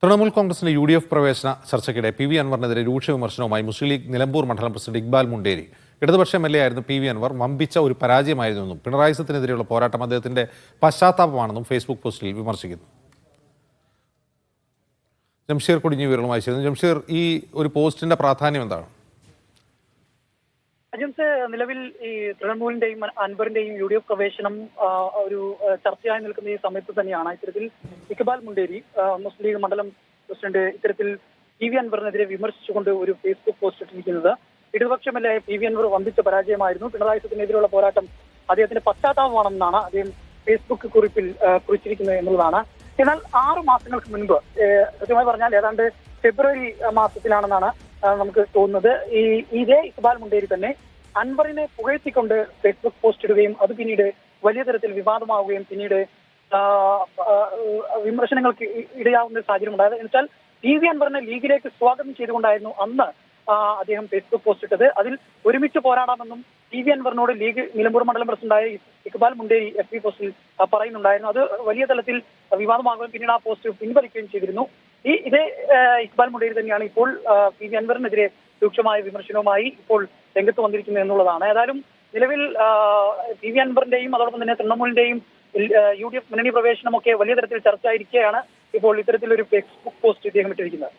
തൃണമൂൽ കോൺഗ്രസിന്റെ UDF പ്രവേശന ചർച്ചയ്ക്കിടെ PV അൻവറിനെതിരെ രൂക്ഷ വിമർശനവുമായി മുസ്ലിം ലീഗ് നിലമ്പൂർ മണ്ഡലം പ്രസിഡന്റ് ഇക്ബാൽ മുണ്ടേരി. ഇടതുപക്ഷ MLA ആയിരുന്ന PV അൻവർ വമ്പിച്ച ഒരു പരാജയമായിരുന്നെന്നും പിണറായി സത്തിനെതിരെയുള്ള പോരാട്ടം അദ്ദേഹത്തിന്റെ പശ്ചാത്താപമാണെന്നും ഫേസ്ബുക്ക് പോസ്റ്റിൽ വിമർശിക്കുന്നു. ജംഷീർ കൊടിഞ്ഞി വിവരങ്ങളുമായി ചേരുന്നു. ജംഷീർ, ഈ ഒരു പോസ്റ്റിന്റെ പ്രാധാന്യം എന്താണ്? അജിംസ്, നിലവിൽ ഈ തൃണമൂലിന്റെയും അൻവറിന്റെയും UDF പ്രവേശനം ഒരു ചർച്ചയായി നിൽക്കുന്ന ഈ സമയത്ത് തന്നെയാണ് ഇത്തരത്തിൽ ഇക്ബാൽ മുണ്ടേരി, മുസ്ലിം ലീഗ് മണ്ഡലം പ്രസിഡന്റ്, ഇത്തരത്തിൽ PV അൻവറിനെതിരെ വിമർശിച്ചുകൊണ്ട് ഒരു ഫേസ്ബുക്ക് പോസ്റ്റ് ഇട്ടിരിക്കുന്നത്. ഇടതുപക്ഷമല്ലേ PV അൻവർ വമ്പിച്ച പരാജയമായിരുന്നു, പിണറായി സത്തിനെതിരെയുള്ള പോരാട്ടം അദ്ദേഹത്തിന്റെ പശ്ചാത്താപമാണെന്നാണ് അദ്ദേഹം ഫേസ്ബുക്ക് കുറിപ്പിൽ കുറിച്ചിരിക്കുന്നത് എന്നുള്ളതാണ്. എന്നാൽ 6 മാസങ്ങൾക്ക് മുൻപ്, കൃത്യമായി പറഞ്ഞാൽ ഏതാണ്ട് ഫെബ്രുവരി മാസത്തിലാണെന്നാണ് നമുക്ക് തോന്നുന്നത്, ഇതേ ഇക്ബാൽ മുണ്ടേരി തന്നെ അൻവറിനെ പുകഴ്ത്തിക്കൊണ്ട് ഫേസ്ബുക്ക് പോസ്റ്റ് ഇടുകയും അത് പിന്നീട് വലിയ തരത്തിൽ വിവാദമാവുകയും പിന്നീട് വിമർശനങ്ങൾക്ക് ഇടയാവുന്ന സാഹചര്യം ഉണ്ടായത്. എന്നുവെച്ചാൽ PV അൻവറിനെ ലീഗിലേക്ക് സ്വാഗതം ചെയ്തുകൊണ്ടായിരുന്നു അന്ന് അദ്ദേഹം ഫേസ്ബുക്ക് പോസ്റ്റ് ഇട്ടത്. അതിൽ ഒരുമിച്ച് പോരാടാമെന്നും PV അൻവറിനോട് ലീഗ് നിലമ്പൂർ മണ്ഡലം പ്രസിഡന്റായ ഇക്ബാൽ മുണ്ടേരി FB പോസ്റ്റിൽ പറയുന്നുണ്ടായിരുന്നു. അത് വലിയ തലത്തിൽ വിവാദമാകുകയും പിന്നീട് ആ പോസ്റ്റ് പിൻവലിക്കുകയും ചെയ്തിരുന്നു. ഇതേ ഇക്ബാൽ മുണ്ടേരി തന്നെയാണ് ഇപ്പോൾ PV അൻവറിനെതിരെ രൂക്ഷമായ വിമർശനവുമായി ഇപ്പോൾ രംഗത്ത് വന്നിരിക്കുന്നത് എന്നുള്ളതാണ്. ഏതായാലും നിലവിൽ PV അൻവറിന്റെയും അതോടൊപ്പം തന്നെ തൃണമൂലിന്റെയും UDF മുന്നണി പ്രവേശനമൊക്കെ വലിയ തരത്തിൽ ചർച്ചയായിരിക്കെയാണ് ഇപ്പോൾ ഇത്തരത്തിലൊരു ഫേസ്ബുക്ക് പോസ്റ്റ് ഇദ്ദേഹം ഇട്ടിരിക്കുന്നത്.